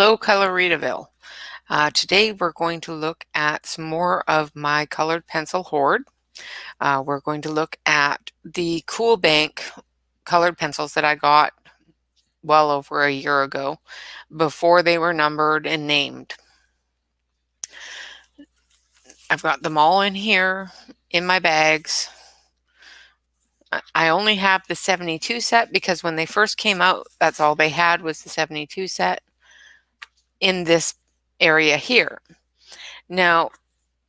Hello, Coloritaville. Today we're going to look at some more of my colored pencil hoard. We're going to look at the Cool Bank colored pencils that I got well over a year ago before they were numbered and named. I've got them all in here in my bags. I only have the 72 set because when they first came out, that's all they had was the 72 set in this area here. Now,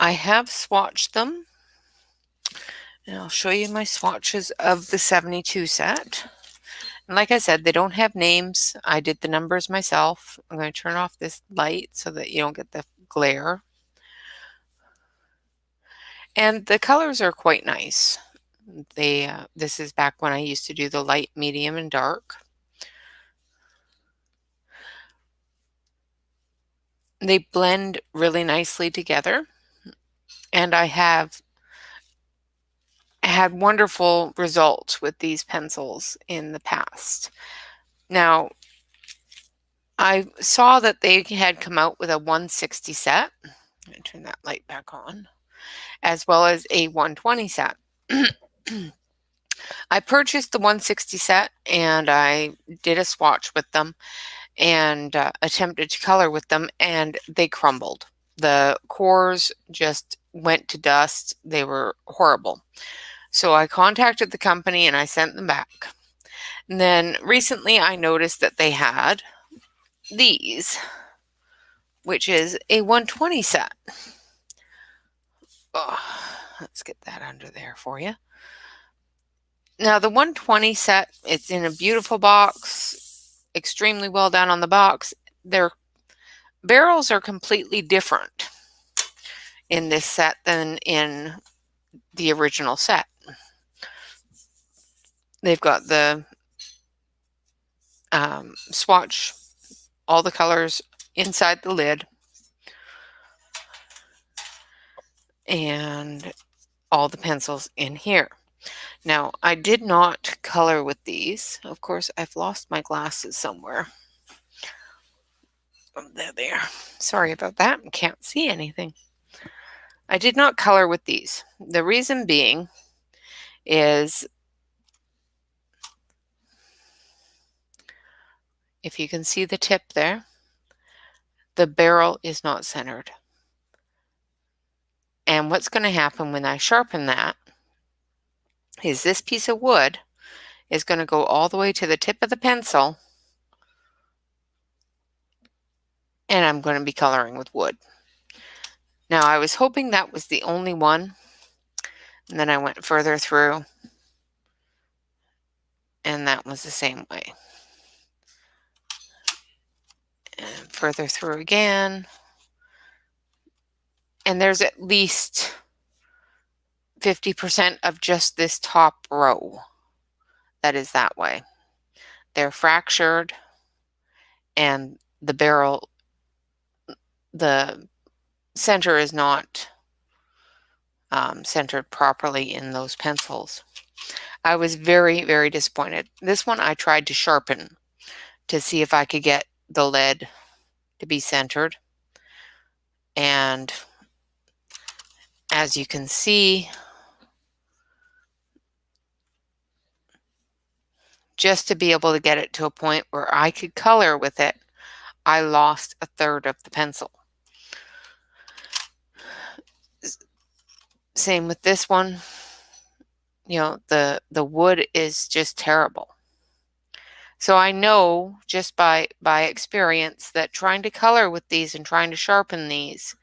I have swatched them, and I'll show you my swatches of the 72 set. And like I said, they don't have names. I did the numbers myself. I'm going to turn off this light so that you don't get the glare. And the colors are quite nice. This is back when I used to do the light, medium, and dark. They blend really nicely together, and I have had wonderful results with these pencils in the past. Now, I saw that they had come out with a 160 set. I'm going to turn that light back on, as well as a 120 set. I purchased the 160 set and I did a swatch with them and attempted to color with them, and they crumbled. The cores just went to dust. They were horrible. So I contacted the company and I sent them back. And then recently I noticed that they had these, which is a 120 set. Oh, let's get that under there for you. Now the 120 set, it's in a beautiful box, extremely well done on the box. Their barrels are completely different in this set than in the original set. They've got the swatch, all the colors inside the lid, and all the pencils in here. Now, I did not color with these. Of course, I've lost my glasses somewhere. Oh, there they are. Sorry about that. I can't see anything. I did not color with these. The reason being is, if you can see the tip there, the barrel is not centered. And what's going to happen when I sharpen that is this piece of wood is going to go all the way to the tip of the pencil, and I'm going to be coloring with wood. Now, I was hoping that was the only one, and then I went further through, and that was the same way. And further through again, and there's at least 50% of just this top row that is that way. They're fractured, and the barrel, the center is not centered properly in those pencils. I was very, very disappointed. This one I tried to sharpen to see if I could get the lead to be centered. And as you can see, just to be able to get it to a point where I could color with it, I lost a third of the pencil. Same with this one. You know, the wood is just terrible. So I know just by experience that trying to color with these and trying to sharpen these,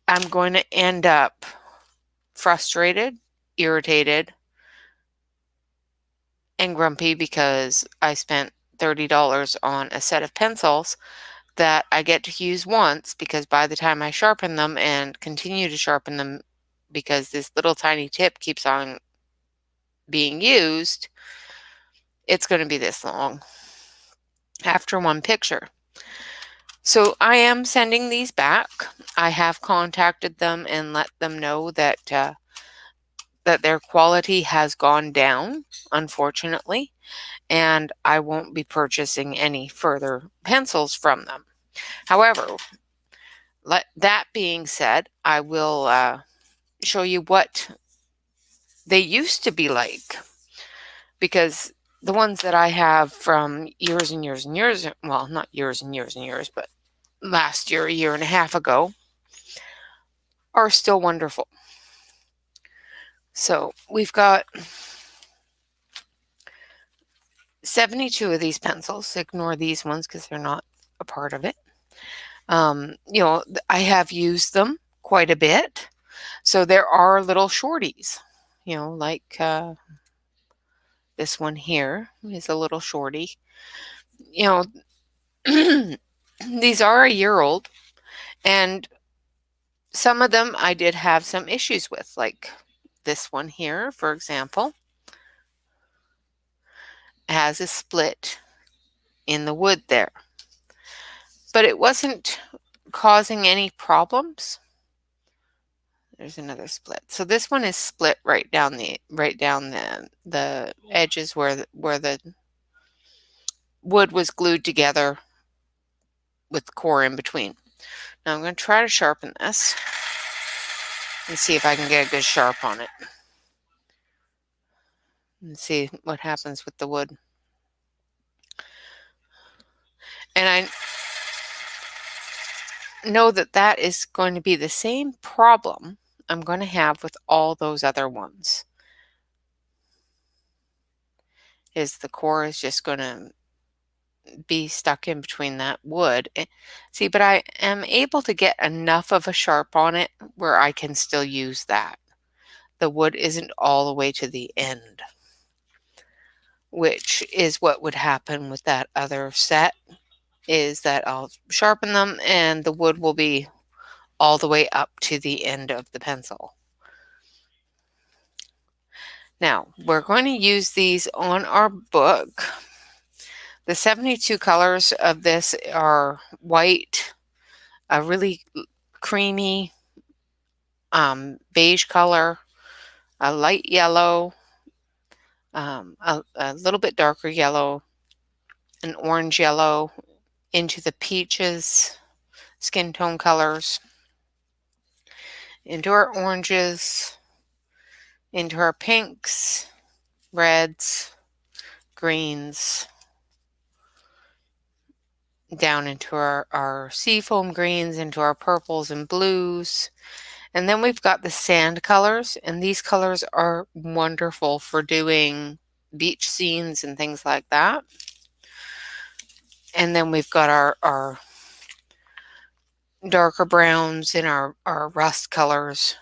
I'm going to end up frustrated, irritated, and grumpy because I spent $30 on a set of pencils that I get to use once, because by the time I sharpen them and continue to sharpen them, because this little tiny tip keeps on being used, it's going to be this long after one picture. So I am sending these back. I have contacted them and let them know that that their quality has gone down, unfortunately, and I won't be purchasing any further pencils from them. However, that being said, I will show you what they used to be like, because the ones that I have from years and years and years, well, not years and years and years, but last year, a year and a half ago, are still wonderful. So we've got 72 of these pencils. Ignore these ones because they're not a part of it. I have used them quite a bit. So there are little shorties, like this one here is a little shorty. These are a year old, and some of them I did have some issues with, like this one here, for example, has a split in the wood there. But it wasn't causing any problems. There's another split. So this one is split right down the edges where the wood was glued together with the core in between. Now I'm going to try to sharpen this and see if I can get a good sharp on it. And see what happens with the wood. And I know that is going to be the same problem I'm going to have with all those other ones. Is the core is just going to be stuck in between that wood. See, but I am able to get enough of a sharp on it where I can still use that. The wood isn't all the way to the end, which is what would happen with that other set, is that I'll sharpen them and the wood will be all the way up to the end of the pencil. Now, we're going to use these on our book. The 72 colors of this are white, a really creamy beige color, a light yellow, a little bit darker yellow, an orange yellow, into the peaches, skin tone colors, into our oranges, into our pinks, reds, greens, down into our seafoam greens, into our purples and blues. And then we've got the sand colors, and these colors are wonderful for doing beach scenes and things like that. And then we've got our darker browns and our rust colors,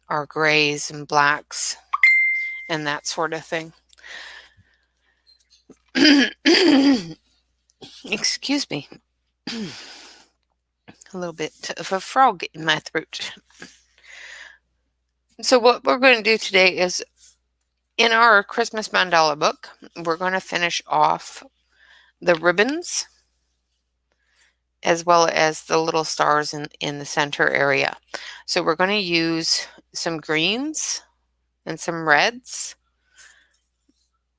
our grays and blacks, and that sort of thing. Excuse me. A little bit of a frog in my throat. So what we're going to do today is, in our Christmas mandala book, we're going to finish off the ribbons as well as the little stars in the center area. So we're going to use some greens and some reds,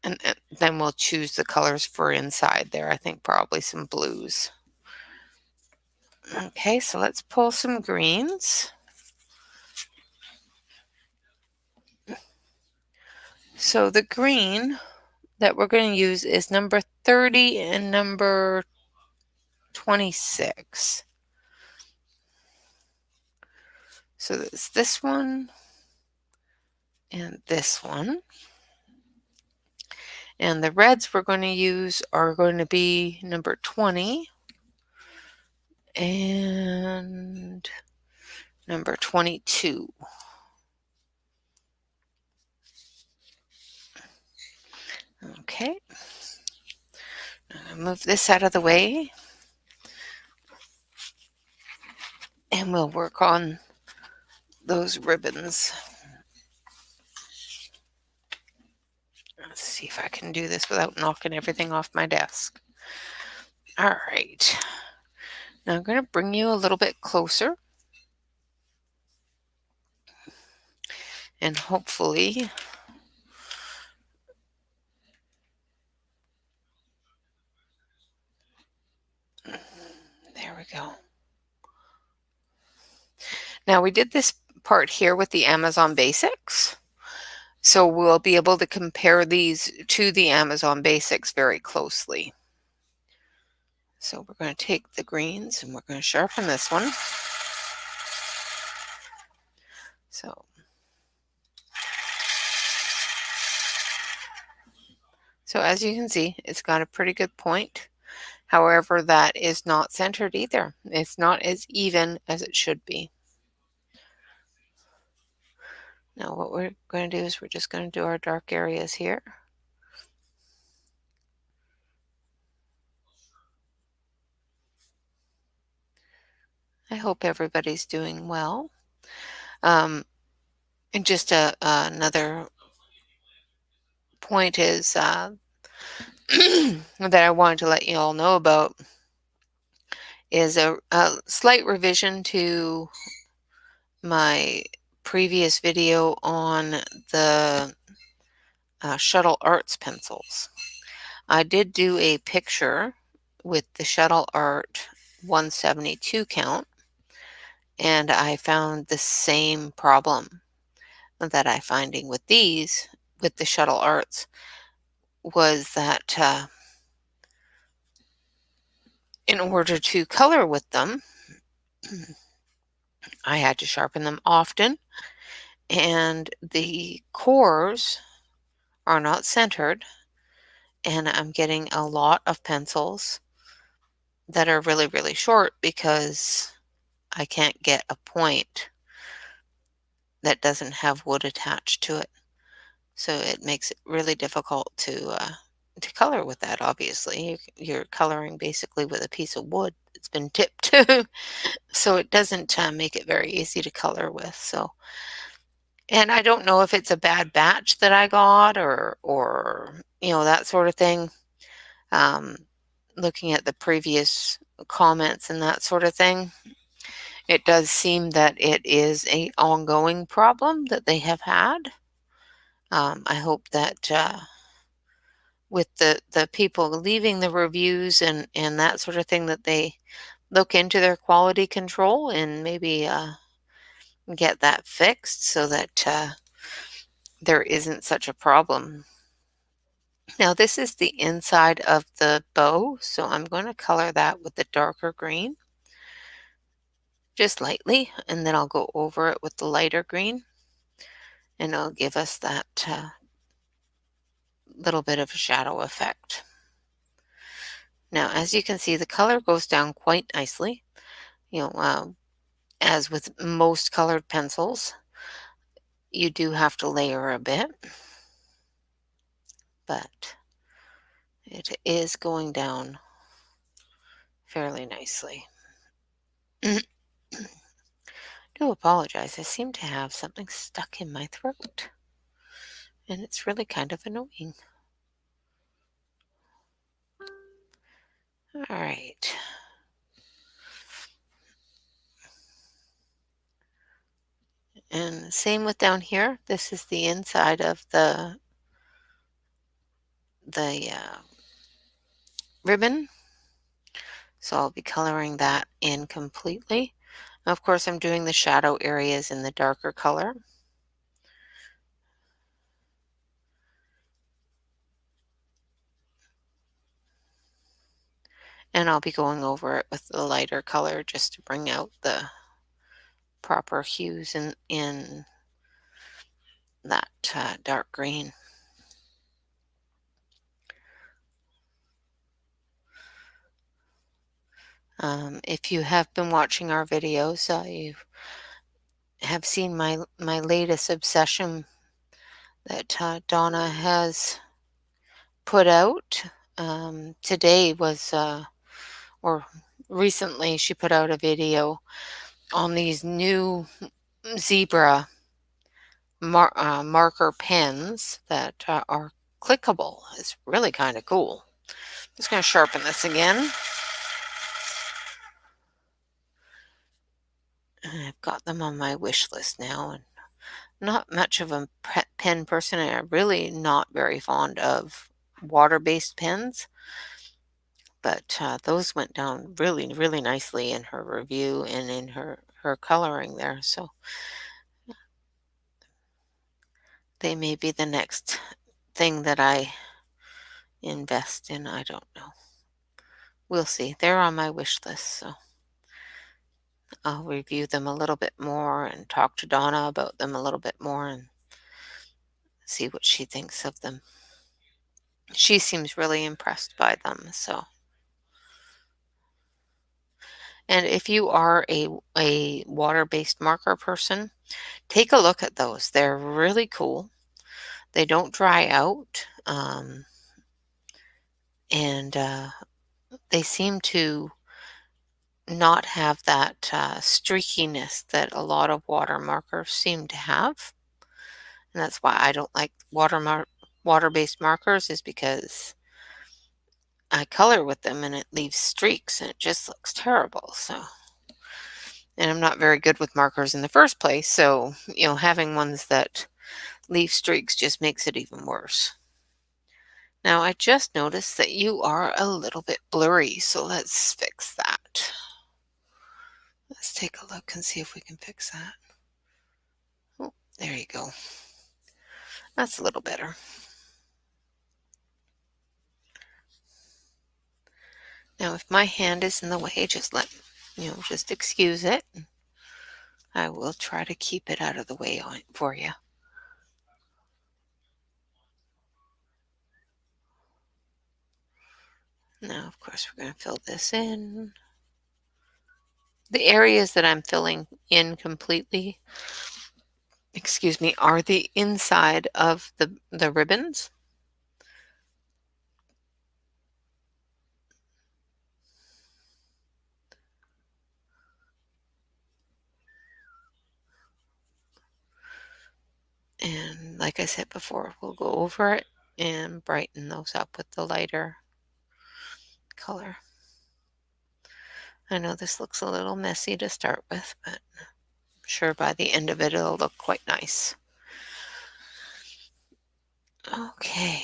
and then we'll choose the colors for inside there. I think probably some blues. Okay, so let's pull some greens. So the green that we're going to use is number 30 and number 26. So it's this one and this one. And the reds we're going to use are going to be number 20 and number 22. Okay. I'm going to move this out of the way, and we'll work on those ribbons. Let's see if I can do this without knocking everything off my desk. All right. Now I'm going to bring you a little bit closer. And hopefully there we go. Now we did this part here with the Amazon Basics, so we'll be able to compare these to the Amazon Basics very closely. So we're going to take the greens and we're going to sharpen this one. So as you can see, it's got a pretty good point. However, that is not centered either. It's not as even as it should be. Now what we're going to do is we're just going to do our dark areas here. I hope everybody's doing well. And just another point is that I wanted to let you all know about is a slight revision to my previous video on the Shuttle Arts pencils. I did do a picture with the Shuttle Art 172 count, and I found the same problem that I'm finding with these, with the Shuttle Arts, was that in order to color with them, I had to sharpen them often, and the cores are not centered, and I'm getting a lot of pencils that are really, really short because I can't get a point that doesn't have wood attached to it. So it makes it really difficult to color with that, obviously. You're coloring basically with a piece of wood that's been tipped. So it doesn't make it very easy to color with. So, and I don't know if it's a bad batch that I got or you know, that sort of thing. Looking at the previous comments and that sort of thing, it does seem that it is an ongoing problem that they have had. I hope that with the people leaving the reviews and that sort of thing, that they look into their quality control and maybe get that fixed so that there isn't such a problem. Now this is the inside of the bow, so I'm going to color that with the darker green just lightly, and then I'll go over it with the lighter green, and it'll give us that little bit of a shadow effect. Now as you can see, the color goes down quite nicely. You know, as with most colored pencils, you do have to layer a bit, but it is going down fairly nicely. I do apologize. I seem to have something stuck in my throat, and it's really kind of annoying. All right. And same with down here. This is the inside of the ribbon. So I'll be coloring that in completely. Of course, I'm doing the shadow areas in the darker color. And I'll be going over it with the lighter color just to bring out the proper hues in that dark green. If you have been watching our videos, you have seen my latest obsession that Donna has put out. Today was, or recently, she put out a video on these new zebra marker pens that are clickable. It's really kind of cool. Just going to sharpen this again. I've got them on my wish list now, and not much of a pen person, and I'm really not very fond of water-based pens, but those went down really, really nicely in her review and in her coloring there. So they may be the next thing that I invest in. I don't know. We'll see. They're on my wish list, so I'll review them a little bit more and talk to Donna about them a little bit more and see what she thinks of them. She seems really impressed by them, so. And if you are a water-based marker person, take a look at those. They're really cool. They don't dry out, and they seem to not have that streakiness that a lot of water markers seem to have. And that's why I don't like water-based markers, is because I color with them and it leaves streaks and it just looks terrible. So, and I'm not very good with markers in the first place, so having ones that leave streaks just makes it even worse. Now, I just noticed that you are a little bit blurry, so let's fix that. Let's take a look and see if we can fix that. Oh, there you go. That's a little better. Now, if my hand is in the way, just excuse it. I will try to keep it out of the way for you. Now, of course, we're going to fill this in. The areas that I'm filling in completely, excuse me, are the inside of the ribbons. And like I said before, we'll go over it and brighten those up with the lighter color. I know this looks a little messy to start with, but I'm sure by the end of it, it'll look quite nice. Okay,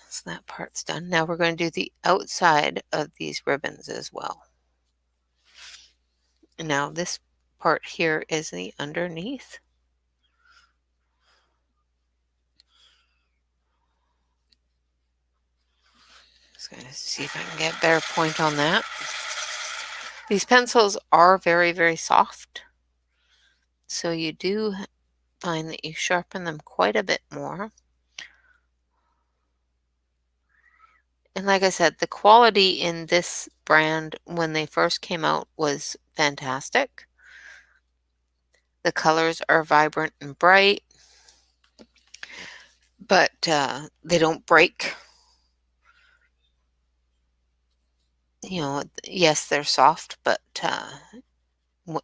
so that part's done. Now we're going to do the outside of these ribbons as well. Now this part here is the underneath. Just going to see if I can get a better point on that. These pencils are very, very soft, so you do find that you sharpen them quite a bit more. And like I said, the quality in this brand when they first came out was fantastic. The colors are vibrant and bright, but they don't break. Yes, they're soft, but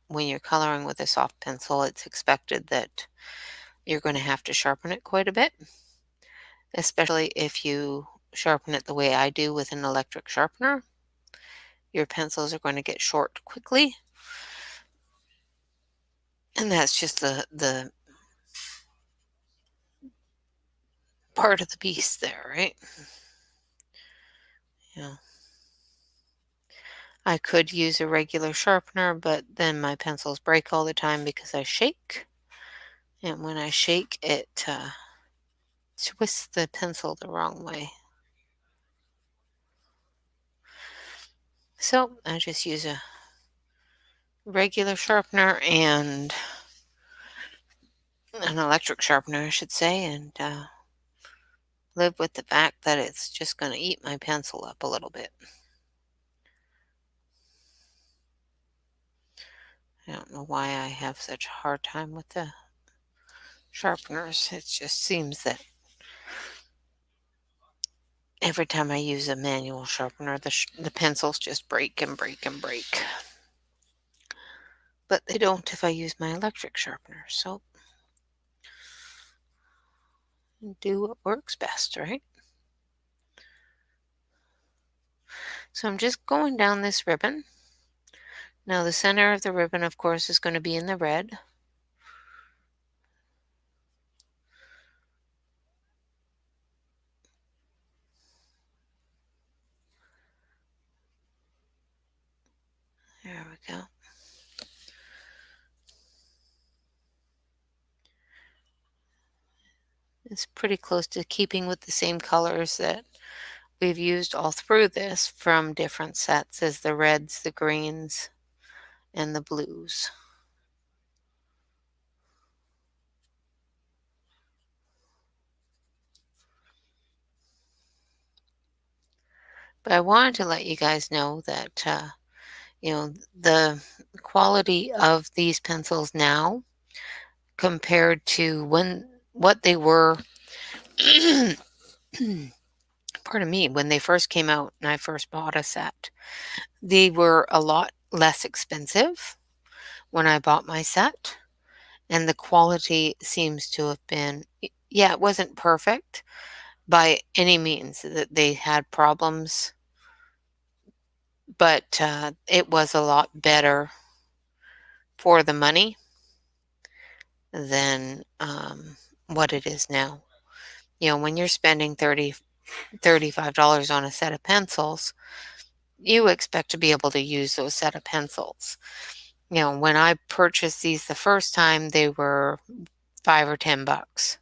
when you're coloring with a soft pencil, it's expected that you're going to have to sharpen it quite a bit, especially if you sharpen it the way I do with an electric sharpener. Your pencils are going to get short quickly, and that's just the part of the beast there, right? Yeah. I could use a regular sharpener, but then my pencils break all the time because I shake. And when I shake, it twists the pencil the wrong way. So I just use a regular sharpener and an electric sharpener, I should say, and live with the fact that it's just going to eat my pencil up a little bit. I don't know why I have such a hard time with the sharpeners. It just seems that every time I use a manual sharpener, the pencils just break and break and break. But they don't if I use my electric sharpener. So do what works best, right? So I'm just going down this ribbon. Now the center of the ribbon, of course, is going to be in the red. There we go. It's pretty close to keeping with the same colors that we've used all through this from different sets as the reds, the greens, and the blues. But I wanted to let you guys know that, the quality of these pencils now compared to what they were, pardon me, when they first came out and I first bought a set, they were a lot less expensive when I bought my set. And the quality seems to have been, yeah, it wasn't perfect by any means, that they had problems, but it was a lot better for the money than what it is now. When you're spending $35 on a set of pencils, you expect to be able to use those set of pencils. When I purchased these the first time, they were $5 or $10.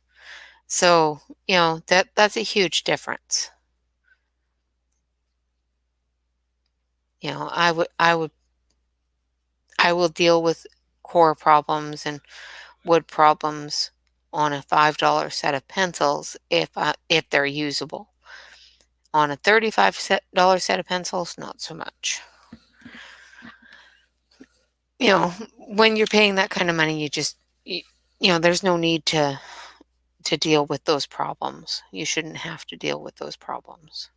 So, that's a huge difference. I will deal with core problems and wood problems on a $5 set of pencils if they're usable. On a $35 set of pencils, not so much. When you're paying that kind of money, there's no need to deal with those problems. You shouldn't have to deal with those problems.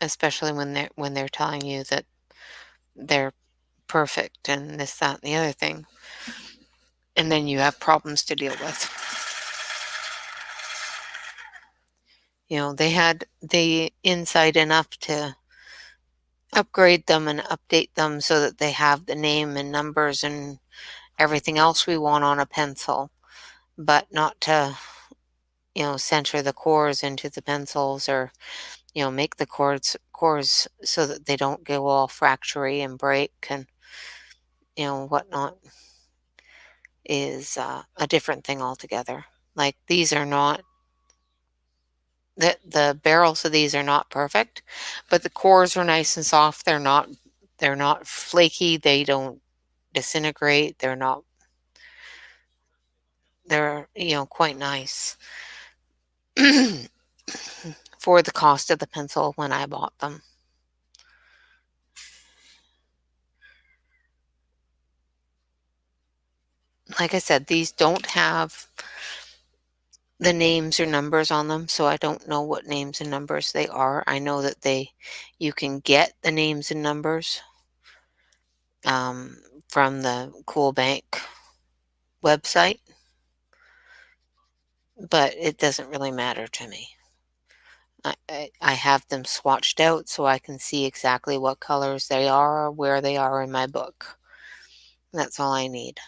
Especially when they're telling you that they're perfect and this, that, and the other thing. And then you have problems to deal with. They had the insight enough to upgrade them and update them so that they have the name and numbers and everything else we want on a pencil, but not to, center the cores into the pencils, or, make the cores so that they don't go all fractury and break and, whatnot, is a different thing altogether. Like, these are not, the barrels of these are not perfect, but the cores are nice and soft. They're not flaky. They don't disintegrate. They're quite nice for the cost of the pencil when I bought them. Like I said, these don't have the names or numbers on them, so I don't know what names and numbers they are. I know that you can get the names and numbers from the Cool Bank website, but it doesn't really matter to me. I have them swatched out so I can see exactly what colors they are or where they are in my book. That's all I need.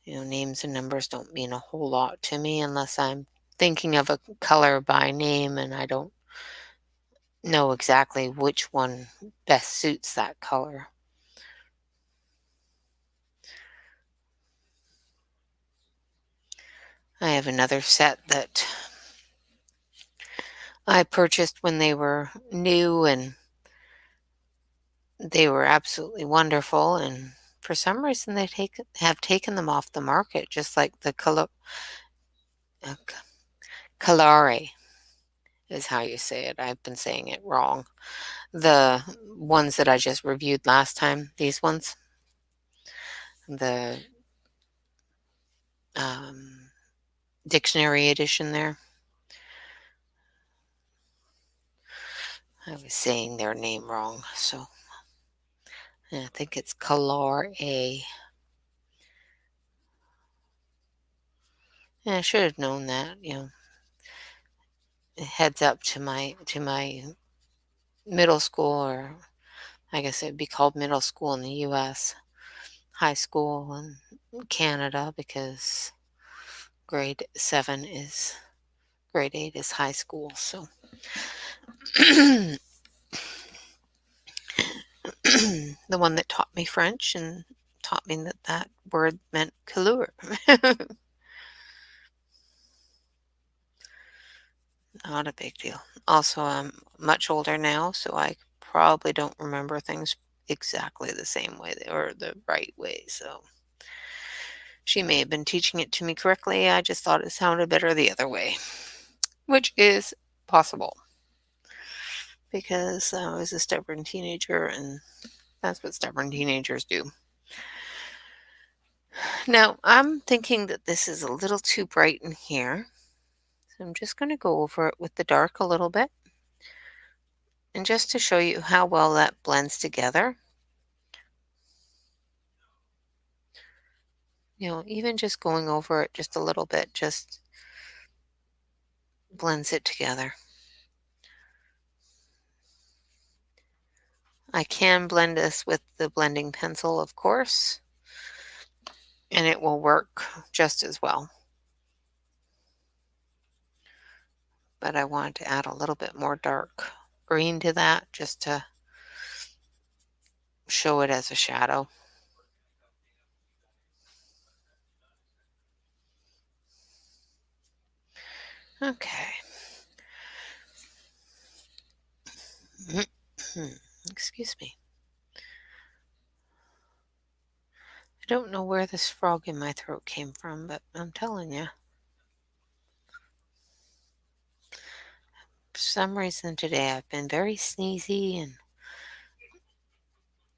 Names and numbers don't mean a whole lot to me unless I'm thinking of a color by name and I don't know exactly which one best suits that color. I have another set that I purchased when they were new, and they were absolutely wonderful, and for some reason they have taken them off the market, just like the Calare is how you say it. I've been saying it wrong. The ones that I just reviewed last time, these ones, the dictionary edition there. I was saying their name wrong, so I think it's Calare. Yeah, I should have known that. Heads up to my middle school, or I guess it'd be called middle school in the U.S., high school in Canada, because grade 8 is high school. So the one that taught me French and taught me that that word meant couleur. Not a big deal. Also, I'm much older now, so I probably don't remember things exactly the same way or the right way. So she may have been teaching it to me correctly. I just thought it sounded better the other way, which is possible because I was a stubborn teenager and that's what stubborn teenagers do. Now, I'm thinking that this is a little too bright in here. So I'm just going to go over it with the dark a little bit. And just to show you how well that blends together, even just going over it just a little bit just blends it together. I can blend this with the blending pencil, of course, and it will work just as well. But I wanted to add a little bit more dark green to that just to show it as a shadow. Okay. Excuse me. I don't know where this frog in my throat came from, but I'm telling you. For some reason today I've been very sneezy and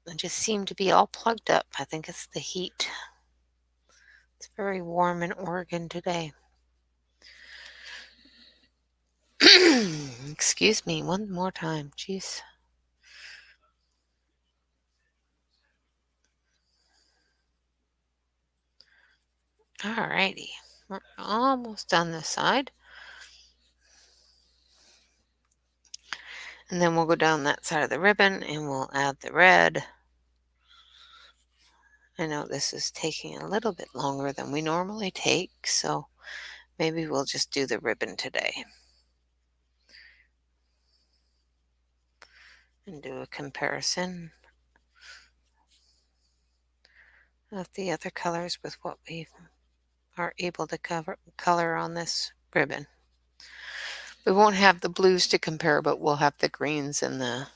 I just seem to be all plugged up. I think it's the heat. It's very warm in Oregon today. Excuse me one more time. Jeez. Alrighty. We're almost done this side. And then we'll go down that side of the ribbon and we'll add the red. I know this is taking a little bit longer than we normally take, so maybe we'll just do the ribbon today. And do a comparison of the other colors with what we are able to color on this ribbon. We won't have the blues to compare, but we'll have the greens and the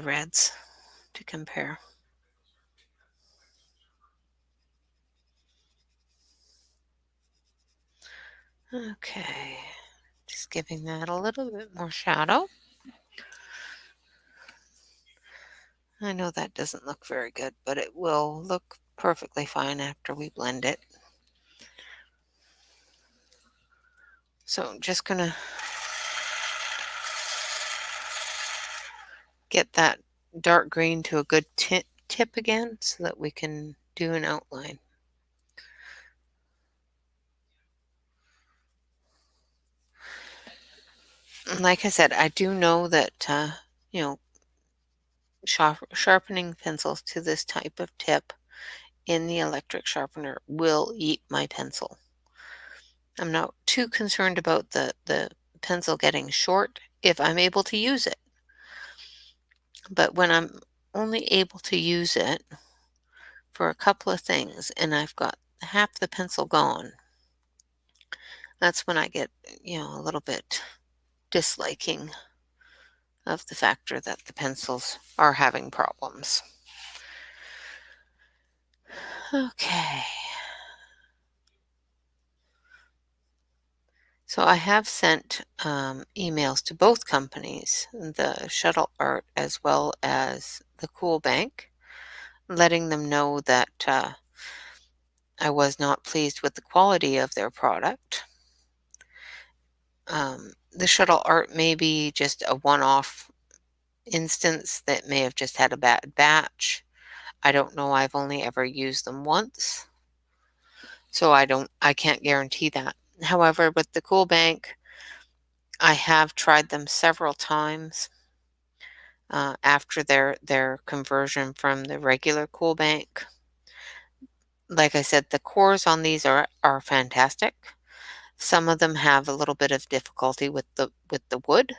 reds to compare. Okay, just giving that a little bit more shadow. I know that doesn't look very good, but it will look perfectly fine after we blend it. So I'm just gonna get that dark green to a good tip again so that we can do an outline. And like I said, I do know that, sharpening pencils to this type of tip in the electric sharpener will eat my pencil. I'm not too concerned about the pencil getting short if I'm able to use it. But when I'm only able to use it for a couple of things and I've got half the pencil gone, that's when I get, a little bit disliking of the factor that the pencils are having problems. Okay. So I have sent emails to both companies, the Shuttle Art as well as the Cool Bank, letting them know that I was not pleased with the quality of their product. The Shuttle Art may be just a one-off instance that may have just had a bad batch. I don't know. I've only ever used them once. So I can't guarantee that. However, with the Cool Bank, I have tried them several times after their conversion from the regular Cool Bank. Like I said, the cores on these are fantastic. Some of them have a little bit of difficulty with the wood.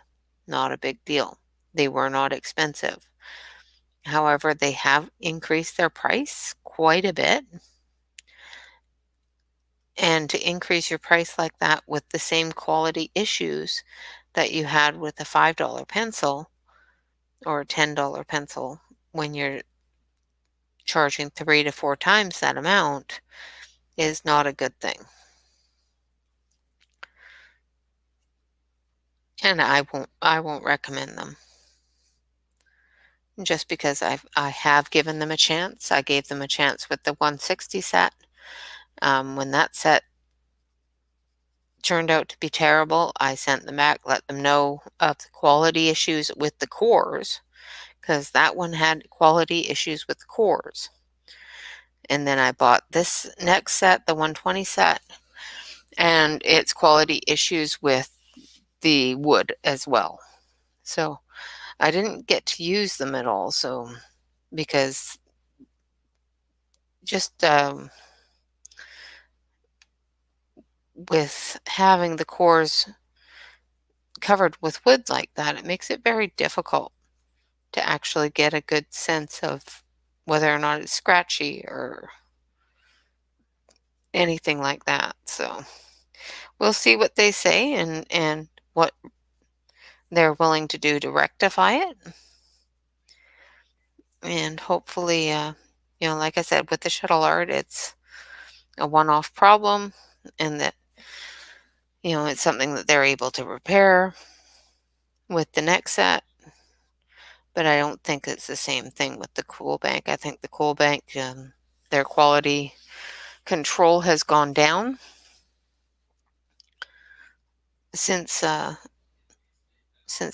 Not a big deal. They were not expensive. However, they have increased their price quite a bit. And to increase your price like that with the same quality issues that you had with a $5 pencil or a $10 pencil, when you're charging 3 to 4 times that amount, is not a good thing. And I won't recommend them. Just because I have given them a chance. I gave them a chance with the 160 set. When that set turned out to be terrible, I sent them back, let them know of the quality issues with the cores, because that one had quality issues with the cores. And then I bought this next set, the 120 set, and its quality issues with the wood as well. So I didn't get to use them at all. So because just with having the cores covered with wood like that, it makes it very difficult to actually get a good sense of whether or not it's scratchy or anything like that. So we'll see what they say and what they're willing to do to rectify it. And hopefully, like I said, with the shuttle art, it's a one-off problem, and that, it's something that they're able to repair with the next set. But I don't think it's the same thing with the Cool Bank. I think the Cool Bank, their quality control has gone down since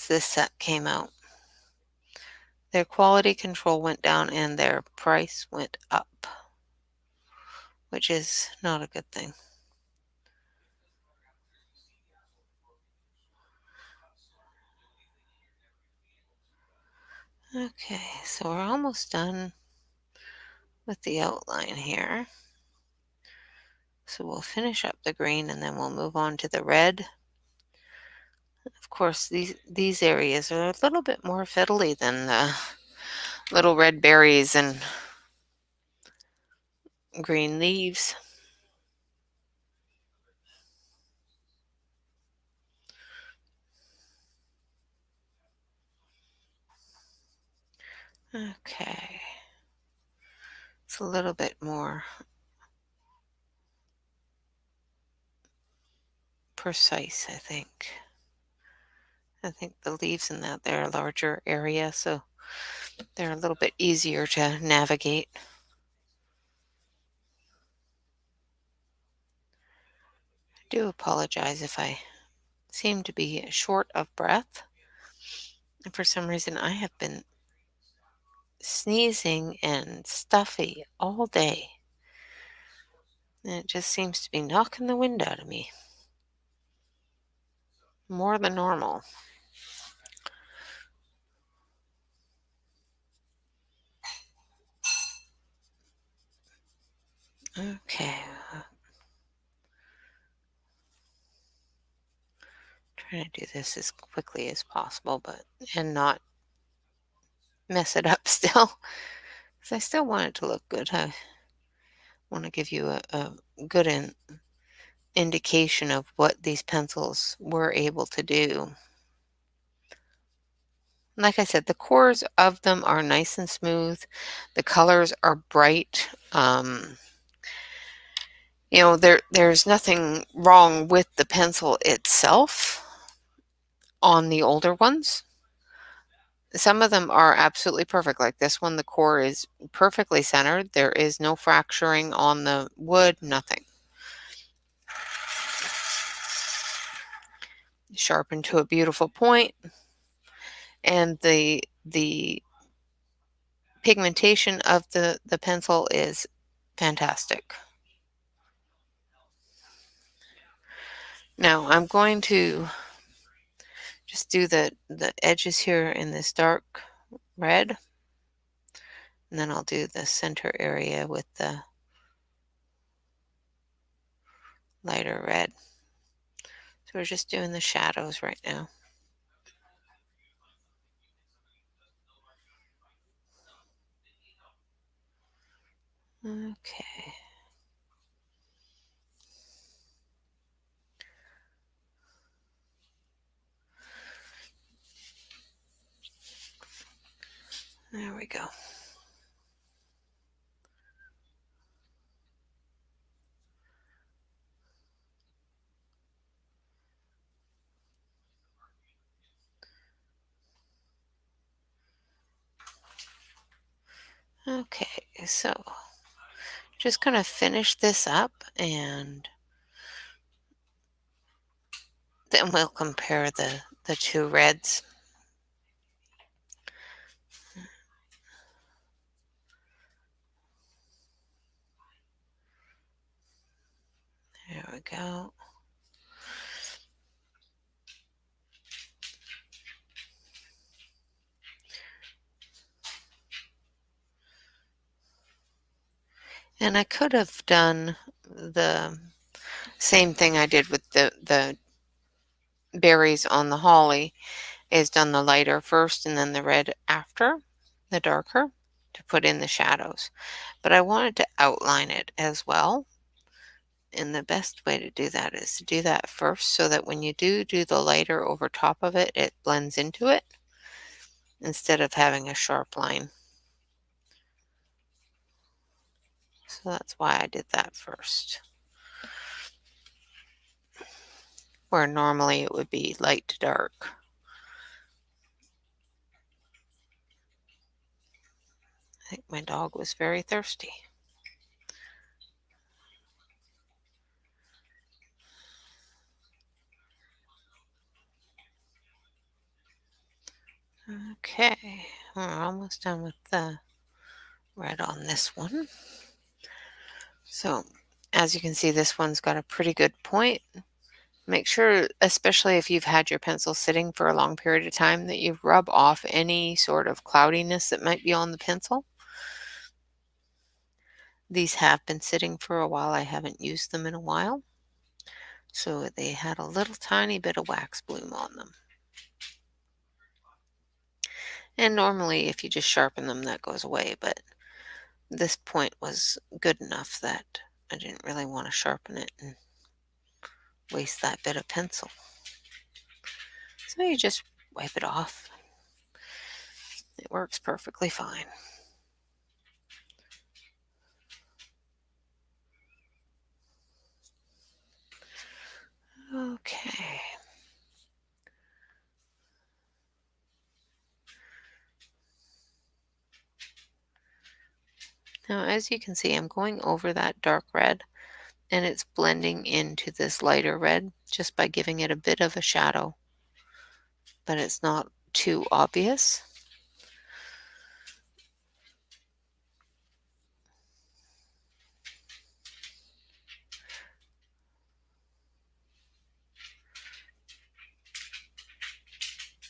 this set came out. Their quality control went down and their price went up, which is not a good thing. Okay, so we're almost done with the outline here. So we'll finish up the green and then we'll move on to the red. Of course, these areas are a little bit more fiddly than the little red berries and green leaves. Okay. It's a little bit more precise, I think. I think the leaves in that, they're a larger area, so they're a little bit easier to navigate. I do apologize if I seem to be short of breath. And for some reason, I have been sneezing and stuffy all day. And it just seems to be knocking the wind out of me more than normal. Okay. Trying to do this as quickly as possible, and not mess it up still. Because I still want it to look good. I want to give you a good indication of what these pencils were able to do. Like I said, the cores of them are nice and smooth. The colors are bright. There's nothing wrong with the pencil itself on the older ones. Some of them are absolutely perfect. Like this one, the core is perfectly centered. There is no fracturing on the wood, nothing. Sharpened to a beautiful point. And the pigmentation of the pencil is fantastic. Now I'm going to just do the edges here in this dark red, and then I'll do the center area with the lighter red. So we're just doing the shadows right now. Okay. There we go. Okay, so just going to finish this up and then we'll compare the two reds. There we go. And I could have done the same thing I did with the berries on the holly, is done the lighter first and then the red after, the darker, to put in the shadows. But I wanted to outline it as well. And the best way to do that is to do that first so that when you do the lighter over top of it, it blends into it instead of having a sharp line. So that's why I did that first. Where normally it would be light to dark. I think my dog was very thirsty. Okay, we're almost done with the red on this one. So as you can see, this one's got a pretty good point. Make sure, especially if you've had your pencil sitting for a long period of time, that you rub off any sort of cloudiness that might be on the pencil. These have been sitting for a while. I haven't used them in a while. So they had a little tiny bit of wax bloom on them. And normally if you just sharpen them, that goes away. But this point was good enough that I didn't really want to sharpen it and waste that bit of pencil. So you just wipe it off. It works perfectly fine. Okay. Now, as you can see, I'm going over that dark red and it's blending into this lighter red just by giving it a bit of a shadow, but it's not too obvious.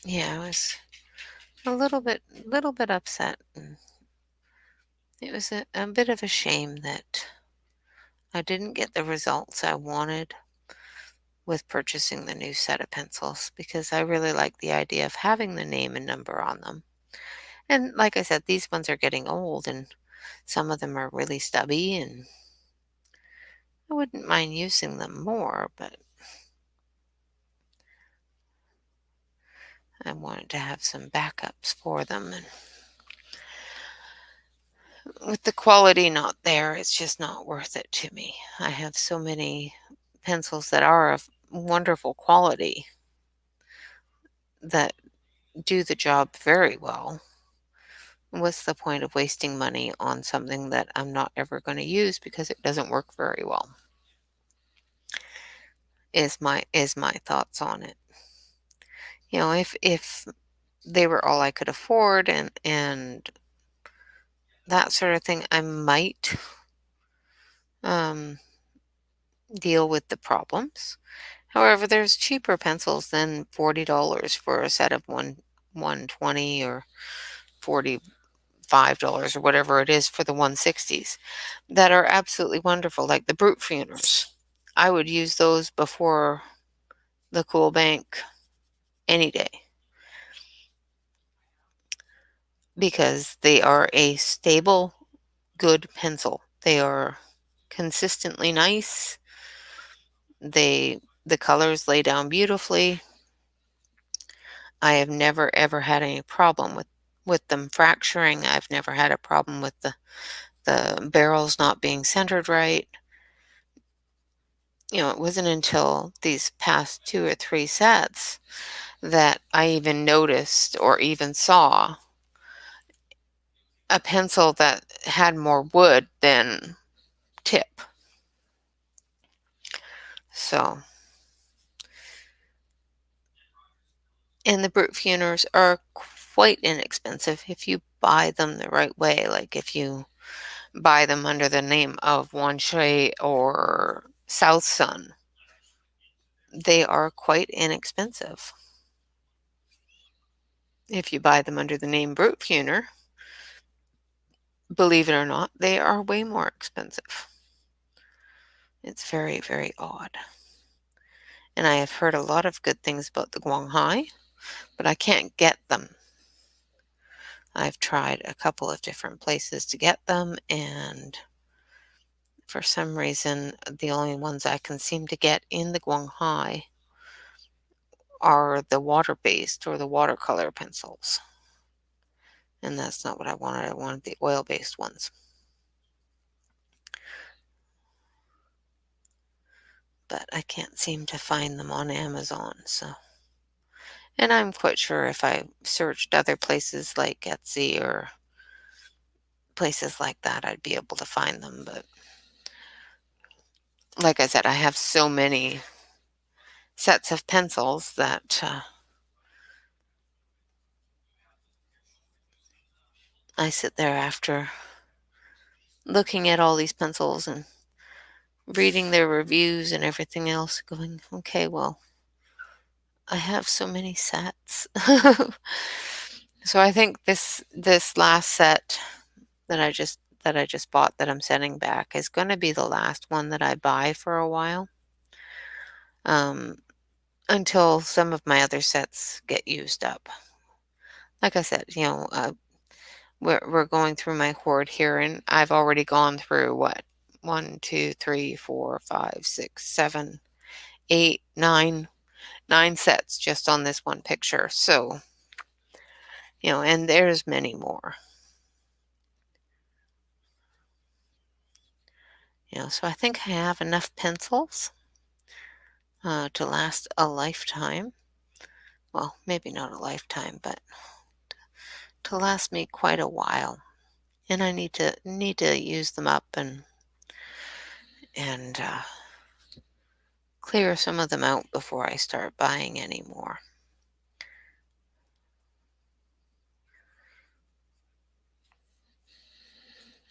Yeah, I was a little bit upset. And it was a bit of a shame that I didn't get the results I wanted with purchasing the new set of pencils because I really like the idea of having the name and number on them. And like I said, these ones are getting old and some of them are really stubby and I wouldn't mind using them more, but I wanted to have some backups for them. And with the quality not there, it's just not worth it to me. I have so many pencils that are of wonderful quality that do the job very well. What's the point of wasting money on something that I'm not ever going to use because it doesn't work very well? Is my thoughts on it. You know, if they were all I could afford and that sort of thing, I might um, deal with the problems. However, there's cheaper pencils than $40 for a set of 120 or $45 or whatever it is for the 160s that are absolutely wonderful, like the Brute Funerals. I would use those before the Cool Bank any day because they are a stable, good pencil. They are consistently nice. The colors lay down beautifully. I have never ever had any problem with them fracturing. I've never had a problem with the barrels not being centered right. It wasn't until these past 2 or 3 sets that I even noticed or even saw a pencil that had more wood than tip. So, and the brute tuners are quite inexpensive if you buy them the right way. Like if you buy them under the name of Wanche or South Sun, they are quite inexpensive. If you buy them under the name brute tuner, believe it or not, they are way more expensive. It's very, very odd. And I have heard a lot of good things about the Guanghai, but I can't get them. I've tried a couple of different places to get them, and for some reason, the only ones I can seem to get in the Guanghai are the water-based or the watercolor pencils. And that's not what I wanted. I wanted the oil-based ones. But I can't seem to find them on Amazon, so. And I'm quite sure if I searched other places like Etsy or places like that, I'd be able to find them. But like I said, I have so many sets of pencils that I sit there after looking at all these pencils and reading their reviews and everything else, going, okay, well, I have so many sets. So I think this last set that I just bought that I'm sending back is going to be the last one that I buy for a while, um, until some of my other sets get used up. Like I said, we're going through my hoard here, and I've already gone through what 1, 2, 3, 4, 5, 6, 7, 8, 9 sets just on this one picture. So and there's many more. So I think I have enough pencils to last a lifetime. Well, maybe not a lifetime, but to last me quite a while. And I need to use them up and clear some of them out before I start buying any more.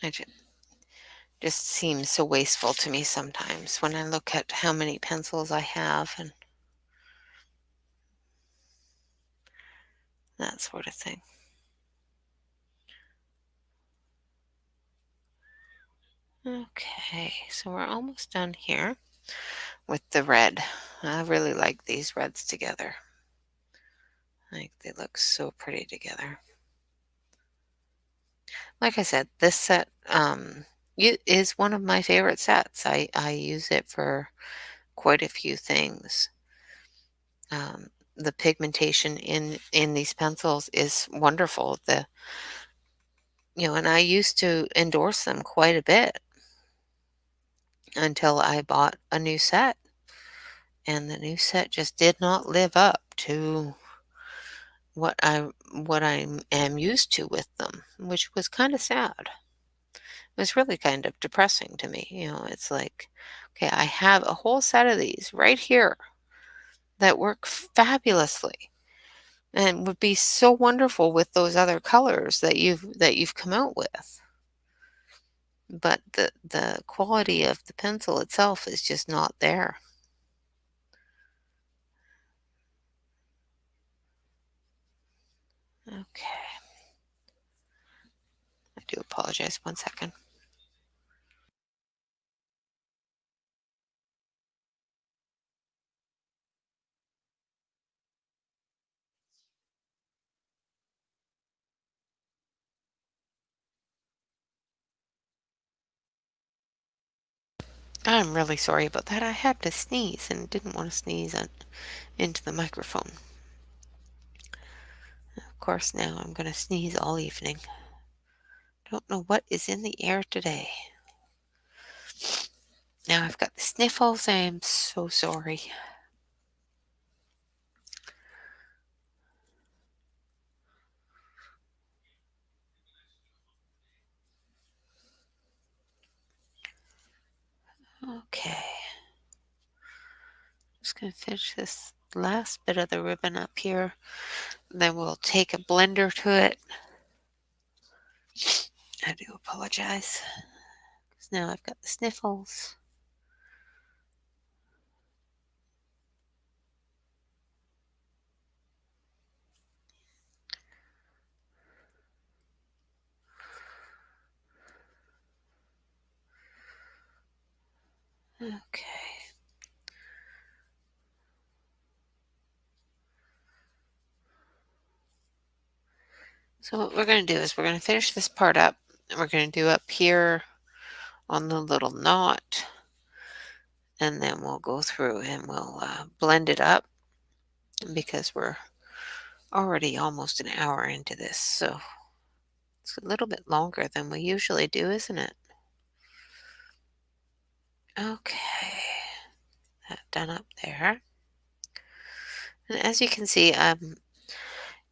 It just seems so wasteful to me sometimes when I look at how many pencils I have and that sort of thing. Okay, so we're almost done here with the red. I really like these reds together. Like they look so pretty together. Like I said, this set is one of my favorite sets. I use it for quite a few things. The pigmentation in these pencils is wonderful. And I used to endorse them quite a bit until I bought a new set, and the new set just did not live up to what I am used to with them, which was kind of sad. It was really kind of depressing to me. It's like, okay, I have a whole set of these right here that work fabulously and would be so wonderful with those other colors that you've come out with. But the quality of the pencil itself is just not there. Okay. I do apologize. 1 second. I'm really sorry about that. I had to sneeze and didn't want to sneeze into the microphone. Of course, now I'm going to sneeze all evening. Don't know what is in the air today. Now I've got the sniffles. I am so sorry. Okay. Just going to finish this last bit of the ribbon up here. Then we'll take a blender to it. I do apologize. Because now I've got the sniffles. Okay. So what we're going to do is we're going to finish this part up. And we're going to do up here on the little knot. And then we'll go through and we'll blend it up because we're already almost an hour into this. So it's a little bit longer than we usually do, isn't it? Okay. That done up there. And as you can see, I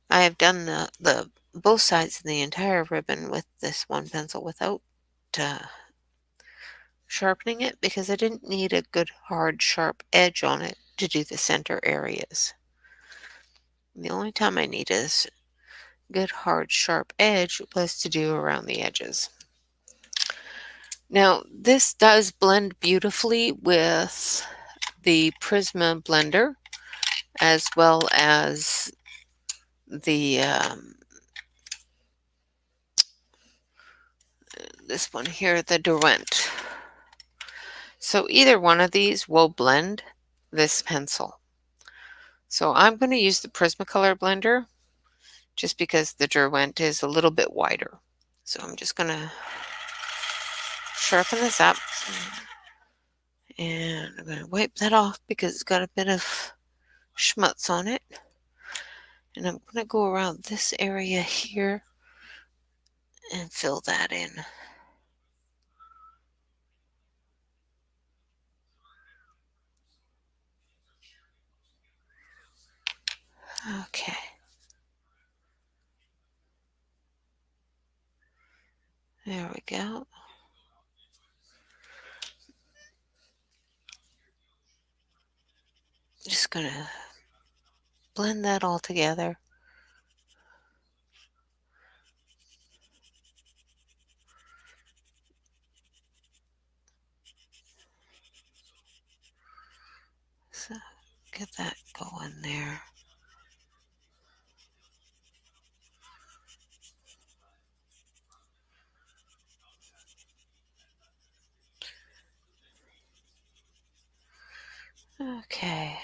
have done the both sides of the entire ribbon with this one pencil without sharpening it because I didn't need a good hard sharp edge on it to do the center areas. The only time I need is good hard sharp edge was to do around the edges. Now this does blend beautifully with the Prisma blender as well as the this one here, the Derwent. So either one of these will blend this pencil. So I'm going to use the Prismacolor blender just because the Derwent is a little bit wider. So I'm just going to sharpen this up and I'm going to wipe that off because it's got a bit of schmutz on it. And I'm going to go around this area here and fill that in. Okay. There we go. Just going to blend that all together. So get that going there. Okay.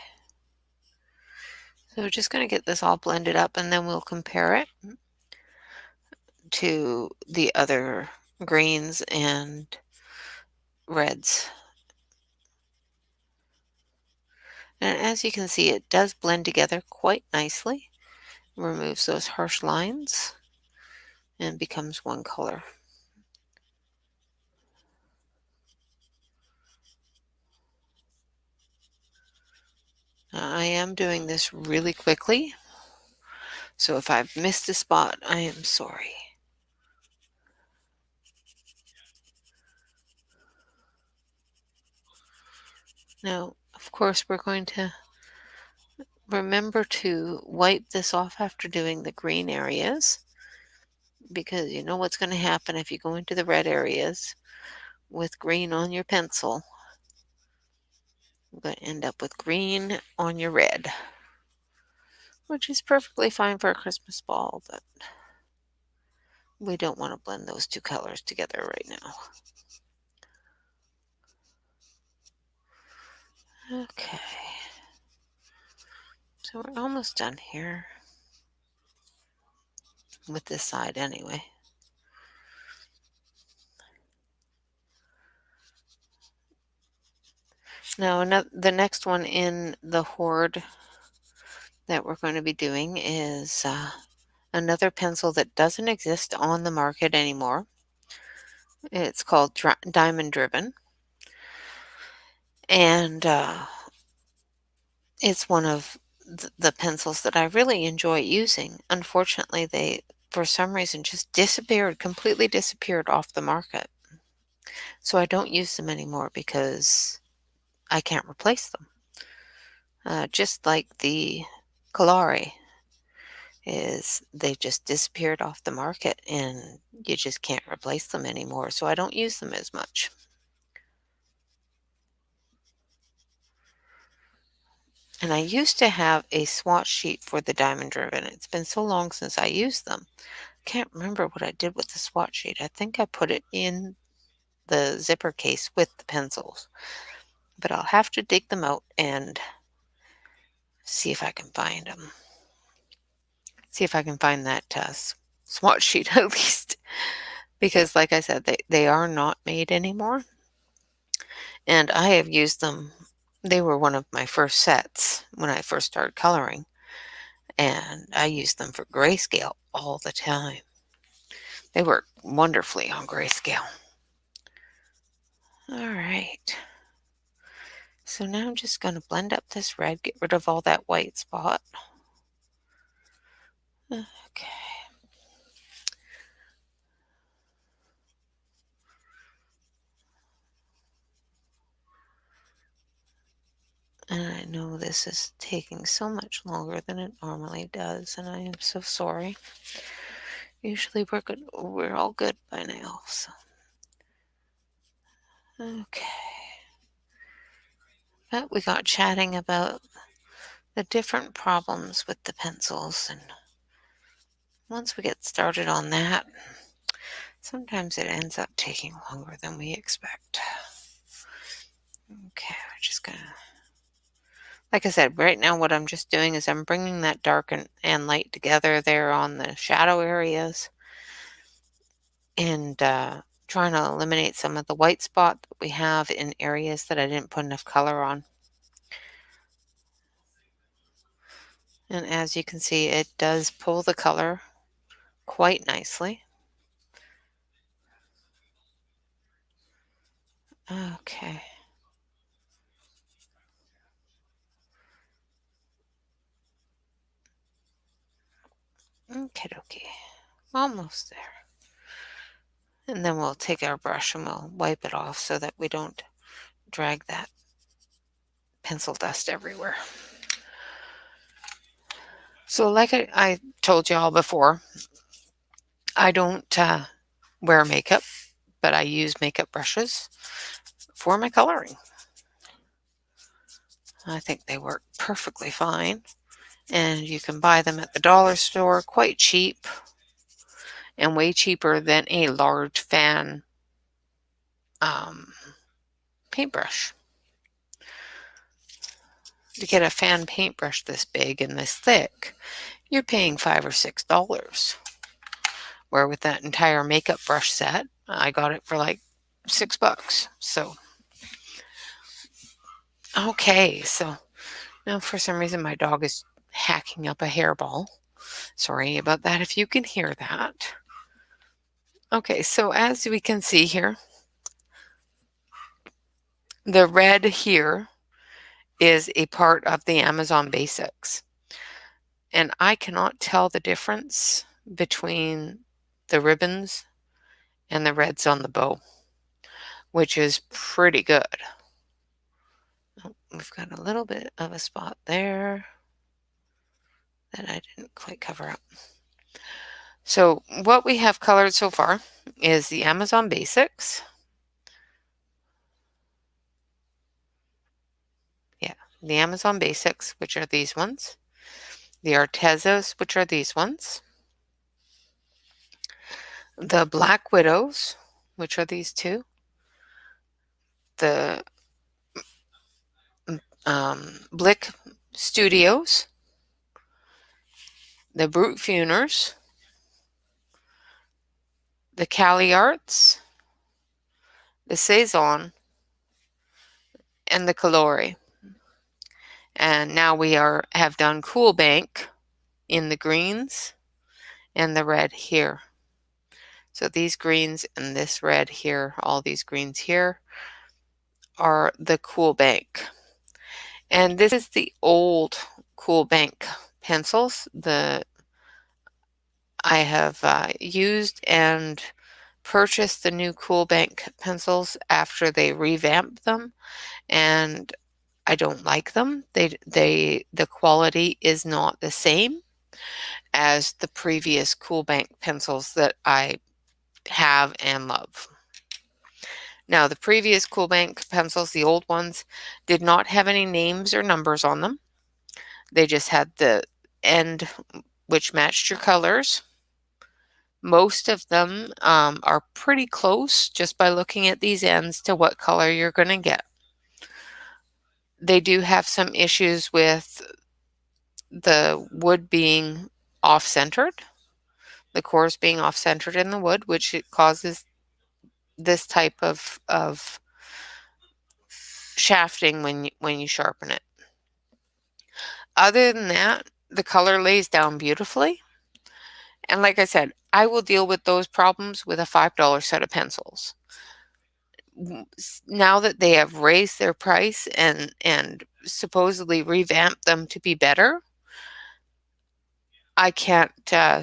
So we're just going to get this all blended up and then we'll compare it to the other greens and reds. And as you can see, it does blend together quite nicely. Removes those harsh lines and becomes one color. I am doing this really quickly, so if I've missed a spot, I am sorry. Now, of course, we're going to remember to wipe this off after doing the green areas because you know what's going to happen if you go into the red areas with green on your pencil. You're going to end up with green on your red, which is perfectly fine for a Christmas ball, but we don't want to blend those two colors together right now. Okay, so we're almost done here with this side anyway. Now, the next one in the Hoard that we're going to be doing is another pencil that doesn't exist on the market anymore. It's called Diamond Driven, and it's one of the pencils that I really enjoy using. Unfortunately, they, for some reason, just completely disappeared off the market. So I don't use them anymore because I can't replace them. Just like the Kalari they just disappeared off the market and you just can't replace them anymore. So I don't use them as much. And I used to have a swatch sheet for the Diamond Driven. It's been so long since I used them. Can't remember what I did with the swatch sheet. I think I put it in the zipper case with the pencils. But I'll have to dig them out and see if I can find them. See if I can find that swatch sheet at least. Because like I said, they are not made anymore. And I have used them. They were one of my first sets when I first started coloring. And I used them for grayscale all the time. They work wonderfully on grayscale. All right. So now I'm just going to blend up this red, get rid of all that white spot. Okay. And I know this is taking so much longer than it normally does, and I am so sorry. Usually we're good. We're all good by now. So. Okay. But we got chatting about the different problems with the pencils, and once we get started on that, sometimes it ends up taking longer than we expect. Okay, we're just gonna, like I said, right now what I'm just doing is I'm bringing that dark and light together there on the shadow areas, and trying to eliminate some of the white spot that we have in areas that I didn't put enough color on. And as you can see, it does pull the color quite nicely. Okay. Okay. Almost there. And then we'll take our brush and we'll wipe it off so that we don't drag that pencil dust everywhere. So like I told you all before, I don't wear makeup, but I use makeup brushes for my coloring. I think they work perfectly fine. And you can buy them at the dollar store quite cheap, and way cheaper than a large fan paintbrush. To get a fan paintbrush this big and this thick, you're paying $5 or $6. Where with that entire makeup brush set, I got it for like $6. So, okay, so now for some reason my dog is hacking up a hairball. Sorry about that if you can hear that. Okay, so as we can see here, the red here is a part of the Amazon Basics. And I cannot tell the difference between the ribbons and the reds on the bow, which is pretty good. Oh, we've got a little bit of a spot there that I didn't quite cover up. So what we have colored so far is the Amazon Basics. Yeah, the Amazon Basics, which are these ones. The Artezos, which are these ones. The Black Widows, which are these two. The Blick Studios. The Brute Funers. The Cali Arts. The Saison, and the Calori. And now we have done Cool Bank in the greens and the red here. So these greens and this red here, all these greens here, are the Cool Bank. And this is the old Cool Bank pencils that I have used and purchased the new Cool Bank pencils after they revamped them, and I don't like them. The quality is not the same as the previous Cool Bank pencils that I have and love. Now, the previous Cool Bank pencils, the old ones, did not have any names or numbers on them. They just had the end which matched your colors. Most of them are pretty close just by looking at these ends to what color you're going to get. They do have some issues with the wood being off-centered, the cores being off-centered in the wood, which it causes this type of shafting when you sharpen it. Other than that, the color lays down beautifully. And like I said, I will deal with those problems with a $5 set of pencils. Now that they have raised their price and supposedly revamped them to be better, I can't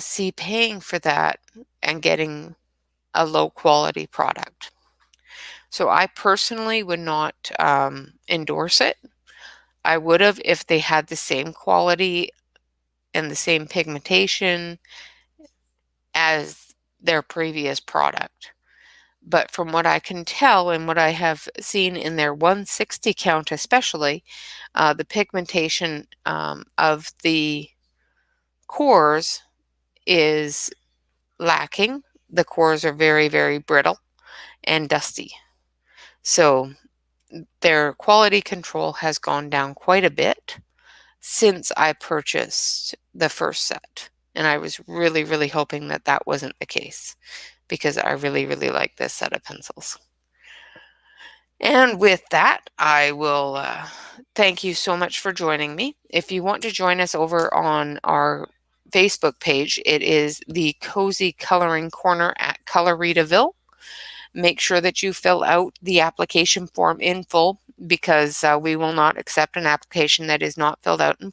see paying for that and getting a low quality product. So I personally would not endorse it. I would have if they had the same quality and the same pigmentation as their previous product. But from what I can tell and what I have seen in their 160 count especially, the pigmentation of the cores is lacking. The cores are very, very brittle and dusty. So their quality control has gone down quite a bit since I purchased the first set. And I was really, really hoping that that wasn't the case because I really, really like this set of pencils. And with that, I will thank you so much for joining me. If you want to join us over on our Facebook page, it is the Cozy Coloring Corner at Coloritaville. Make sure that you fill out the application form in full because we will not accept an application that is not filled out in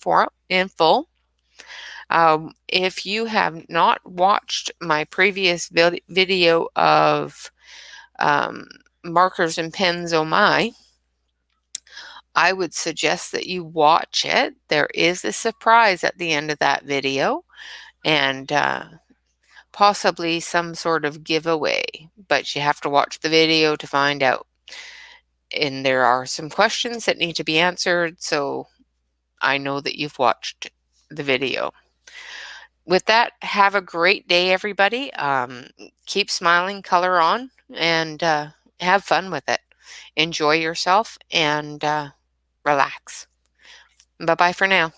full. If you have not watched my previous video of markers and pens, oh my, I would suggest that you watch it. There is a surprise at the end of that video and possibly some sort of giveaway, but you have to watch the video to find out. And there are some questions that need to be answered, so I know that you've watched the video. With that, have a great day, everybody. Keep smiling, color on, and have fun with it. Enjoy yourself and relax. Bye-bye for now.